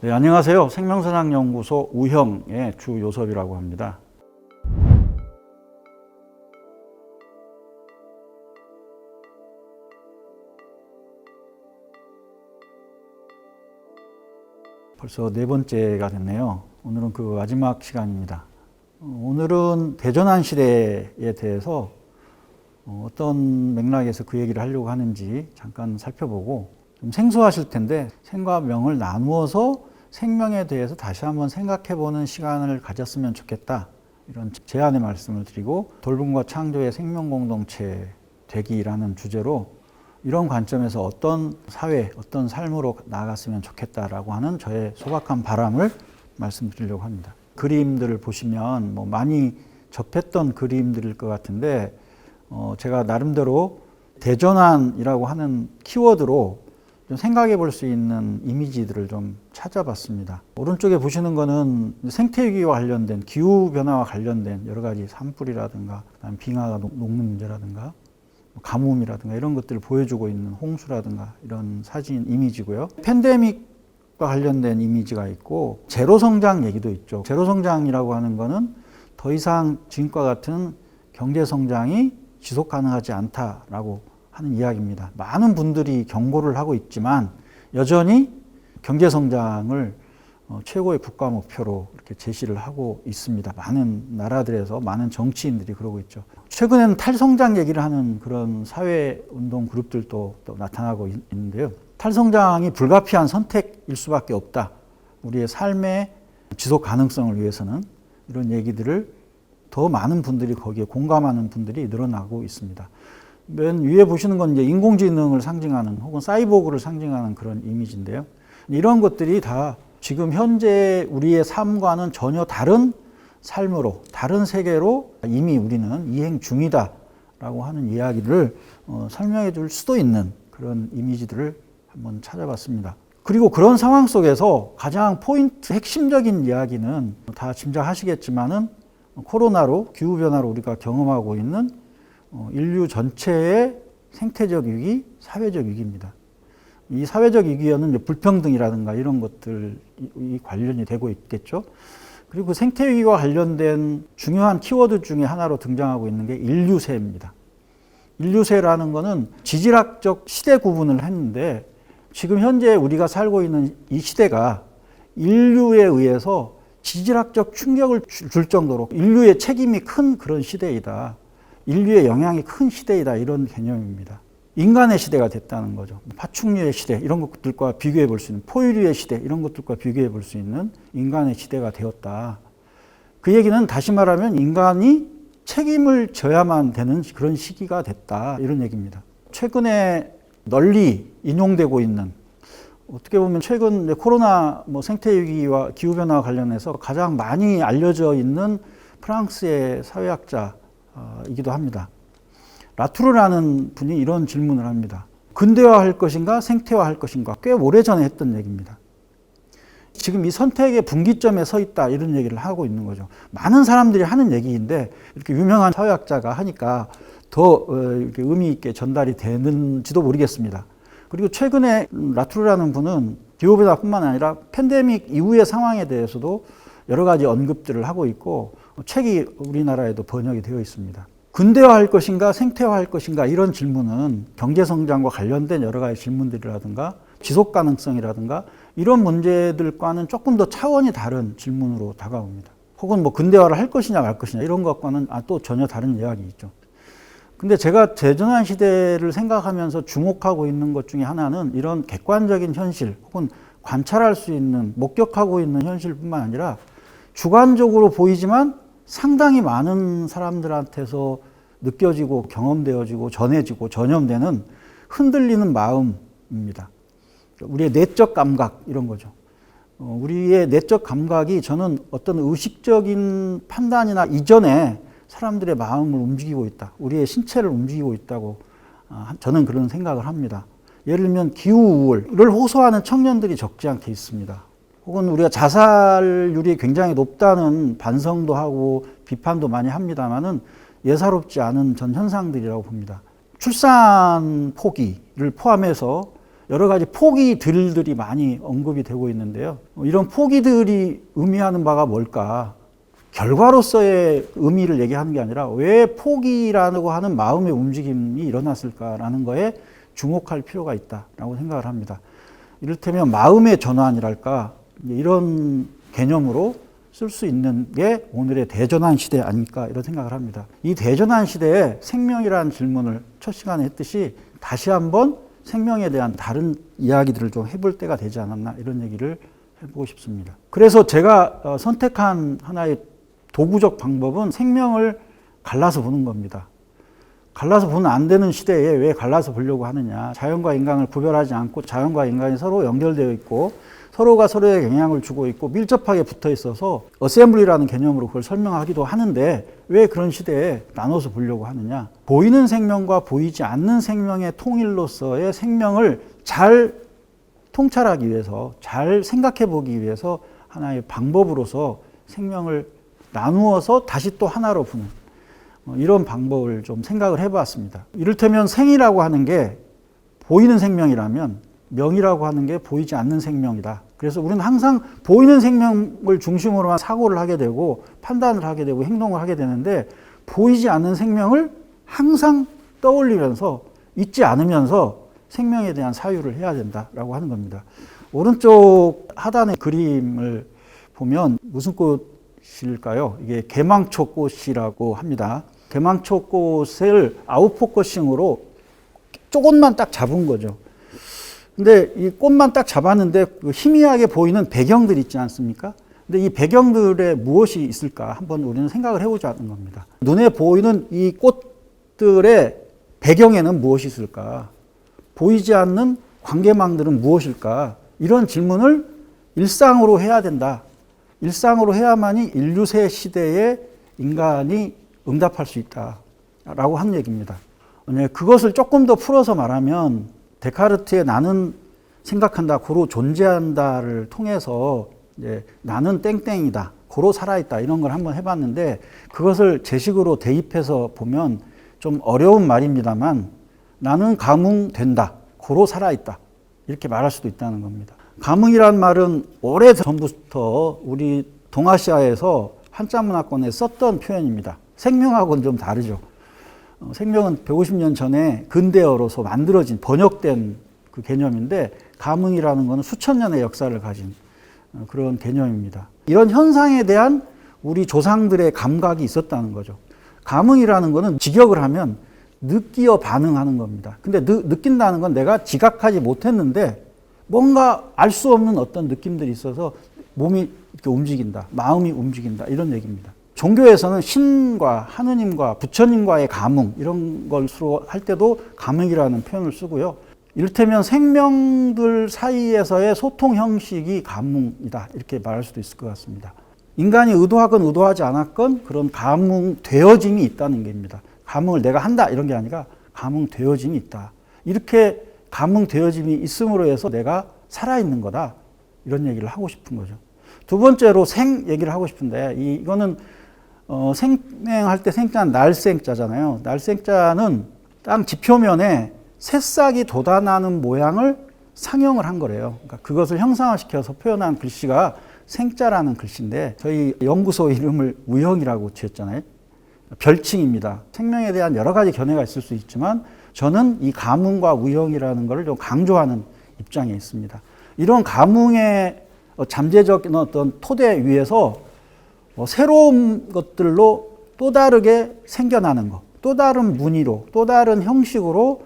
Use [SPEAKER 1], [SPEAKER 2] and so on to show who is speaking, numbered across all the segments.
[SPEAKER 1] 네, 안녕하세요. 생명선학연구소 우형의 주요섭이라고 합니다. 벌써 네 번째가 됐네요. 오늘은 그 마지막 시간입니다. 오늘은 대전환 시대에 대해서 어떤 맥락에서 그 얘기를 하려고 하는지 잠깐 살펴보고, 좀 생소하실 텐데 생과 명을 나누어서 생명에 대해서 다시 한번 생각해보는 시간을 가졌으면 좋겠다, 이런 제안의 말씀을 드리고, 돌봄과 창조의 생명공동체 되기라는 주제로 이런 관점에서 어떤 사회, 어떤 삶으로 나아갔으면 좋겠다라고 하는 저의 소박한 바람을 말씀드리려고 합니다. 그림들을 보시면 많이 접했던 그림들일 것 같은데, 제가 나름대로 대전환이라고 하는 키워드로 좀 생각해 볼 수 있는 이미지들을 좀 찾아봤습니다. 오른쪽에 보시는 거는 생태위기와 관련된, 기후변화와 관련된 여러 가지 산불이라든가 빙하가 녹는 문제라든가 가뭄이라든가 이런 것들을 보여주고 있는 홍수라든가 이런 사진 이미지고요. 팬데믹과 관련된 이미지가 있고, 제로성장 얘기도 있죠. 제로성장이라고 하는 거는 더 이상 지금과 같은 경제성장이 지속 가능하지 않다라고 하는 이야기입니다. 많은 분들이 경고를 하고 있지만 여전히 경제성장을 최고의 국가 목표로 이렇게 제시를 하고 있습니다. 많은 나라들에서 많은 정치인들이 그러고 있죠. 최근에는 탈성장 얘기를 하는 그런 사회운동 그룹들도 또 나타나고 있는데요. 탈성장이 불가피한 선택일 수밖에 없다. 우리의 삶의 지속 가능성을 위해서는, 이런 얘기들을 더 많은 분들이, 거기에 공감하는 분들이 늘어나고 있습니다. 맨 위에 보시는 건 이제 인공지능을 상징하는, 혹은 사이보그를 상징하는 그런 이미지인데요. 이런 것들이 다 지금 현재 우리의 삶과는 전혀 다른 삶으로, 다른 세계로 이미 우리는 이행 중이다라고 하는 이야기를 설명해 줄 수도 있는 그런 이미지들을 한번 찾아봤습니다. 그리고 그런 상황 속에서 가장 포인트, 핵심적인 이야기는 다 짐작하시겠지만은 코로나로, 기후변화로 우리가 경험하고 있는 인류 전체의 생태적 위기, 사회적 위기입니다. 이 사회적 위기에는 불평등이라든가 이런 것들이 관련이 되고 있겠죠. 그리고 생태위기와 관련된 중요한 키워드 중에 하나로 등장하고 있는 게 인류세입니다. 인류세라는 거는 지질학적 시대 구분을 했는데, 지금 현재 우리가 살고 있는 이 시대가 인류에 의해서 지질학적 충격을 줄 정도로 인류의 책임이 큰 그런 시대이다. 인류의 영향이 큰 시대이다. 이런 개념입니다. 인간의 시대가 됐다는 거죠. 파충류의 시대, 이런 것들과 비교해 볼 수 있는, 포유류의 시대, 이런 것들과 비교해 볼 수 있는 인간의 시대가 되었다. 그 얘기는 다시 말하면 인간이 책임을 져야만 되는 그런 시기가 됐다, 이런 얘기입니다. 최근에 널리 인용되고 있는, 어떻게 보면 최근 코로나 생태위기와 기후변화와 관련해서 가장 많이 알려져 있는 프랑스의 사회학자이기도 합니다. 라투르라는 분이 이런 질문을 합니다. 근대화할 것인가 생태화할 것인가, 꽤 오래전에 했던 얘기입니다. 지금 이 선택의 분기점에 서 있다, 이런 얘기를 하고 있는 거죠. 많은 사람들이 하는 얘기인데 이렇게 유명한 사회학자가 하니까 더 이렇게 의미 있게 전달이 되는지도 모르겠습니다. 그리고 최근에 라투르라는 분은 기후변화뿐만 아니라 팬데믹 이후의 상황에 대해서도 여러 가지 언급들을 하고 있고, 책이 우리나라에도 번역이 되어 있습니다. 근대화할 것인가 생태화할 것인가, 이런 질문은 경제성장과 관련된 여러 가지 질문들이라든가 지속가능성이라든가 이런 문제들과는 조금 더 차원이 다른 질문으로 다가옵니다. 혹은 근대화를 할 것이냐 말 것이냐, 이런 것과는 또 전혀 다른 이야기이죠. 근데 제가 대전환 시대를 생각하면서 주목하고 있는 것 중에 하나는 이런 객관적인 현실, 혹은 관찰할 수 있는, 목격하고 있는 현실뿐만 아니라 주관적으로 보이지만 상당히 많은 사람들한테서 느껴지고 경험되어지고 전해지고 전염되는 흔들리는 마음입니다. 우리의 내적 감각, 이런 거죠. 우리의 내적 감각이 저는 어떤 의식적인 판단이나 이전에 사람들의 마음을 움직이고 있다, 우리의 신체를 움직이고 있다고 저는 그런 생각을 합니다. 예를 들면 기후우울을 호소하는 청년들이 적지 않게 있습니다. 혹은 우리가 자살률이 굉장히 높다는 반성도 하고 비판도 많이 합니다만은 예사롭지 않은 전 현상들이라고 봅니다. 출산 포기를 포함해서 여러 가지 포기들이 많이 언급이 되고 있는데요. 이런 포기들이 의미하는 바가 뭘까? 결과로서의 의미를 얘기하는 게 아니라 왜 포기라고 하는 마음의 움직임이 일어났을까라는 거에 주목할 필요가 있다라고 생각을 합니다. 이를테면 마음의 전환이랄까 이런 개념으로 쓸 수 있는 게 오늘의 대전환 시대 아닐까 이런 생각을 합니다. 이 대전환 시대에 생명이라는 질문을 첫 시간에 했듯이 다시 한번 생명에 대한 다른 이야기들을 좀 해볼 때가 되지 않았나 이런 얘기를 해보고 싶습니다. 그래서 제가 선택한 하나의 도구적 방법은 생명을 갈라서 보는 겁니다. 갈라서 보면 안 되는 시대에 왜 갈라서 보려고 하느냐. 자연과 인간을 구별하지 않고 자연과 인간이 서로 연결되어 있고 서로가 서로에 영향을 주고 있고 밀접하게 붙어 있어서 어셈블리라는 개념으로 그걸 설명하기도 하는데 왜 그런 시대에 나눠서 보려고 하느냐. 보이는 생명과 보이지 않는 생명의 통일로서의 생명을 잘 통찰하기 위해서 잘 생각해 보기 위해서 하나의 방법으로서 생명을 나누어서 다시 또 하나로 보는 이런 방법을 좀 생각을 해봤습니다. 이를테면 생이라고 하는 게 보이는 생명이라면 명이라고 하는 게 보이지 않는 생명이다. 그래서 우리는 항상 보이는 생명을 중심으로만 사고를 하게 되고 판단을 하게 되고 행동을 하게 되는데 보이지 않는 생명을 항상 떠올리면서 잊지 않으면서 생명에 대한 사유를 해야 된다라고 하는 겁니다. 오른쪽 하단의 그림을 보면 무슨 꽃일까요? 이게 개망초 꽃이라고 합니다. 개망초 꽃을 아웃포커싱으로 조금만 딱 잡은 거죠. 근데 이 꽃만 딱 잡았는데 희미하게 보이는 배경들 있지 않습니까? 근데 이 배경들에 무엇이 있을까 한번 우리는 생각을 해보자는 겁니다. 눈에 보이는 이 꽃들의 배경에는 무엇이 있을까? 보이지 않는 관계망들은 무엇일까? 이런 질문을 일상으로 해야 된다. 일상으로 해야만이 인류세 시대에 인간이 응답할 수 있다라고 하는 얘기입니다. 그것을 조금 더 풀어서 말하면 데카르트의 나는 생각한다, 고로 존재한다를 통해서 이제 나는 땡땡이다, 고로 살아있다 이런 걸 한번 해봤는데 그것을 제식으로 대입해서 보면 좀 어려운 말입니다만 나는 감흥된다, 고로 살아있다 이렇게 말할 수도 있다는 겁니다. 감흥이란 말은 오래전부터 우리 동아시아에서 한자문화권에 썼던 표현입니다. 생명하고는 좀 다르죠. 생명은 150년 전에 근대어로서 만들어진 번역된 그 개념인데 감흥이라는 것은 수천 년의 역사를 가진 그런 개념입니다. 이런 현상에 대한 우리 조상들의 감각이 있었다는 거죠. 감흥이라는 것은 직역을 하면 느끼어 반응하는 겁니다. 근데 느낀다는 건 내가 지각하지 못했는데 뭔가 알 수 없는 어떤 느낌들이 있어서 몸이 이렇게 움직인다, 마음이 움직인다 이런 얘기입니다. 종교에서는 신과 하느님과 부처님과의 감흥 이런 걸 주로 할 때도 감흥이라는 표현을 쓰고요. 이를테면 생명들 사이에서의 소통 형식이 감흥이다 이렇게 말할 수도 있을 것 같습니다. 인간이 의도하건 의도하지 않았건 그런 감흥되어짐이 있다는 겁니다. 감흥을 내가 한다 이런 게 아니라 감흥되어짐이 있다. 이렇게 감흥되어짐이 있음으로 해서 내가 살아있는 거다 이런 얘기를 하고 싶은 거죠. 두 번째로 생 얘기를 하고 싶은데 이거는 생명할 때 생자는 날생자잖아요. 날생자는 땅 지표면에 새싹이 돋아나는 모양을 상형을 한 거래요. 그러니까 그것을 형상화시켜서 표현한 글씨가 생자라는 글씨인데 저희 연구소 이름을 우형이라고 지었잖아요. 별칭입니다. 생명에 대한 여러 가지 견해가 있을 수 있지만 저는 이 감흥과 우형이라는 것을 좀 강조하는 입장에 있습니다. 이런 감흥의 잠재적인 어떤 토대 위에서 새로운 것들로 또 다르게 생겨나는 것, 또 다른 무늬로, 또 다른 형식으로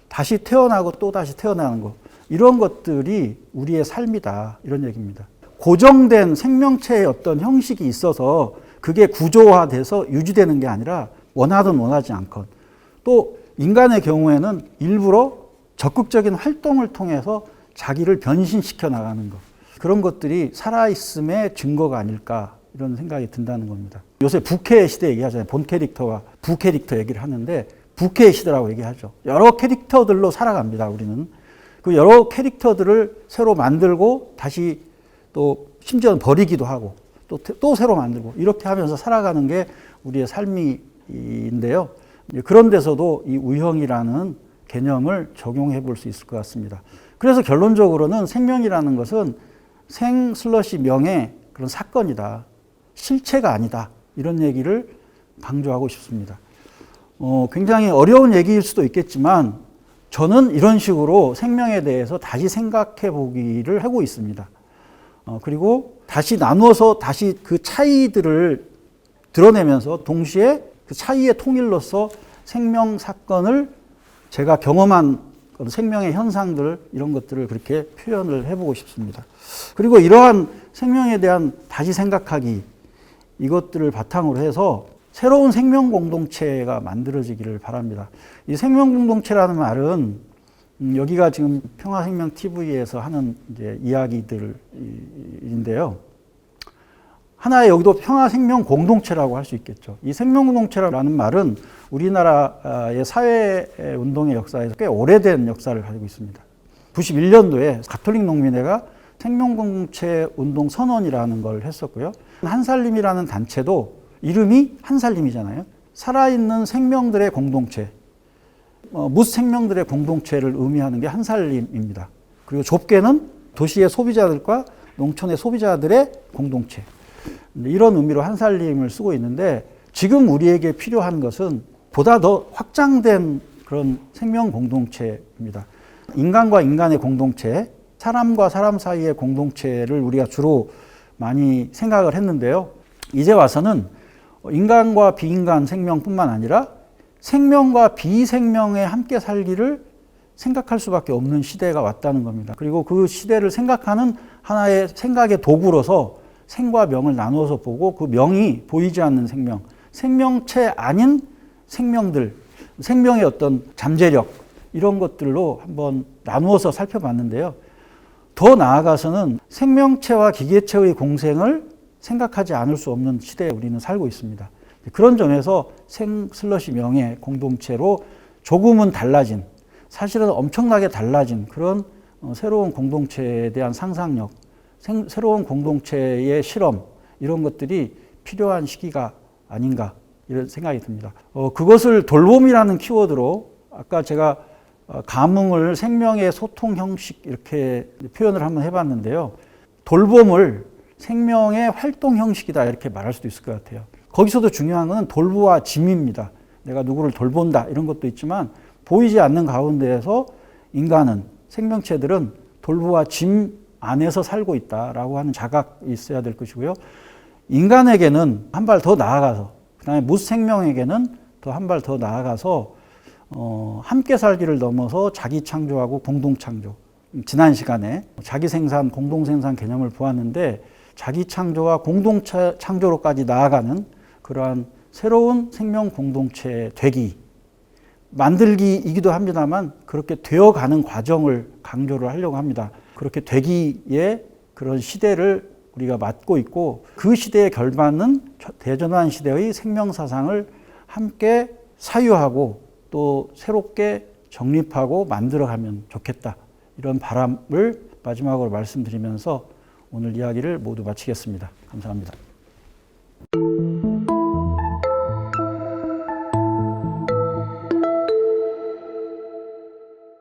[SPEAKER 1] 다시 태어나고 또 다시 태어나는 것, 이런 것들이 우리의 삶이다 이런 얘기입니다. 고정된 생명체의 어떤 형식이 있어서 그게 구조화돼서 유지되는 게 아니라 원하든 원하지 않건 또 인간의 경우에는 일부러 적극적인 활동을 통해서 자기를 변신시켜 나가는 것, 그런 것들이 살아있음의 증거가 아닐까 이런 생각이 든다는 겁니다. 요새 부캐 시대 얘기하잖아요. 본 캐릭터와 부캐릭터 얘기를 하는데 부캐 시대라고 얘기하죠. 여러 캐릭터들로 살아갑니다. 우리는 그 여러 캐릭터들을 새로 만들고 다시 또 심지어는 버리기도 하고 또 새로 만들고 이렇게 하면서 살아가는 게 우리의 삶인데요. 그런 데서도 이 우형이라는 개념을 적용해 볼 수 있을 것 같습니다. 그래서 결론적으로는 생명이라는 것은 생 슬러시 명의 그런 사건이다. 실체가 아니다. 이런 얘기를 강조하고 싶습니다. 굉장히 어려운 얘기일 수도 있겠지만 저는 이런 식으로 생명에 대해서 다시 생각해 보기를 하고 있습니다. 그리고 다시 나누어서 다시 그 차이들을 드러내면서 동시에 그 차이의 통일로서 생명 사건을 제가 경험한 생명의 현상들 이런 것들을 그렇게 표현을 해보고 싶습니다. 그리고 이러한 생명에 대한 다시 생각하기 이것들을 바탕으로 해서 새로운 생명 공동체가 만들어지기를 바랍니다. 이 생명 공동체라는 말은 여기가 지금 평화생명 TV에서 하는 이제 이야기들인데요. 하나의 여기도 평화생명 공동체라고 할 수 있겠죠. 이 생명 공동체라는 말은 우리나라의 사회운동의 역사에서 꽤 오래된 역사를 가지고 있습니다. 91년도에 가톨릭 농민회가 생명공동체 운동 선언이라는 걸 했었고요. 한살림이라는 단체도 이름이 한살림이잖아요. 살아있는 생명들의 공동체, 무생명들의 공동체를 의미하는 게 한살림입니다. 그리고 좁게는 도시의 소비자들과 농촌의 소비자들의 공동체. 이런 의미로 한살림을 쓰고 있는데 지금 우리에게 필요한 것은 보다 더 확장된 그런 생명 공동체입니다. 인간과 인간의 공동체, 사람과 사람 사이의 공동체를 우리가 주로 많이 생각을 했는데요. 이제 와서는 인간과 비인간 생명뿐만 아니라 생명과 비생명의 함께 살기를 생각할 수밖에 없는 시대가 왔다는 겁니다. 그리고 그 시대를 생각하는 하나의 생각의 도구로서 생과 명을 나누어서 보고 그 명이 보이지 않는 생명, 생명체 아닌 생명들, 생명의 어떤 잠재력 이런 것들로 한번 나누어서 살펴봤는데요. 더 나아가서는 생명체와 기계체의 공생을 생각하지 않을 수 없는 시대에 우리는 살고 있습니다. 그런 점에서 생 슬러시 명의 공동체로 조금은 달라진, 사실은 엄청나게 달라진 그런 새로운 공동체에 대한 상상력, 새로운 공동체의 실험 이런 것들이 필요한 시기가 아닌가 이런 생각이 듭니다. 그것을 돌봄이라는 키워드로 아까 제가 감흥을 생명의 소통 형식 이렇게 표현을 한번 해봤는데요. 돌봄을 생명의 활동 형식이다 이렇게 말할 수도 있을 것 같아요. 거기서도 중요한 건 돌보와 짐입니다. 내가 누구를 돌본다 이런 것도 있지만 보이지 않는 가운데에서 인간은 생명체들은 돌보와 짐 안에서 살고 있다라고 하는 자각이 있어야 될 것이고요. 인간에게는 한 발 더 나아가서 그다음에 무생명에게는 또 한 발 더 나아가서 함께 살기를 넘어서 자기 창조하고 공동 창조. 지난 시간에 자기 생산, 공동 생산 개념을 보았는데 자기 창조와 공동 창조로까지 나아가는 그러한 새로운 생명 공동체 되기, 만들기이기도 합니다만 그렇게 되어가는 과정을 강조를 하려고 합니다. 그렇게 되기에 그런 시대를 우리가 맞고 있고 그 시대에 결받는 대전환 시대의 생명사상을 함께 사유하고 또 새롭게 정립하고 만들어가면 좋겠다. 이런 바람을 마지막으로 말씀드리면서 오늘 이야기를 모두 마치겠습니다. 감사합니다.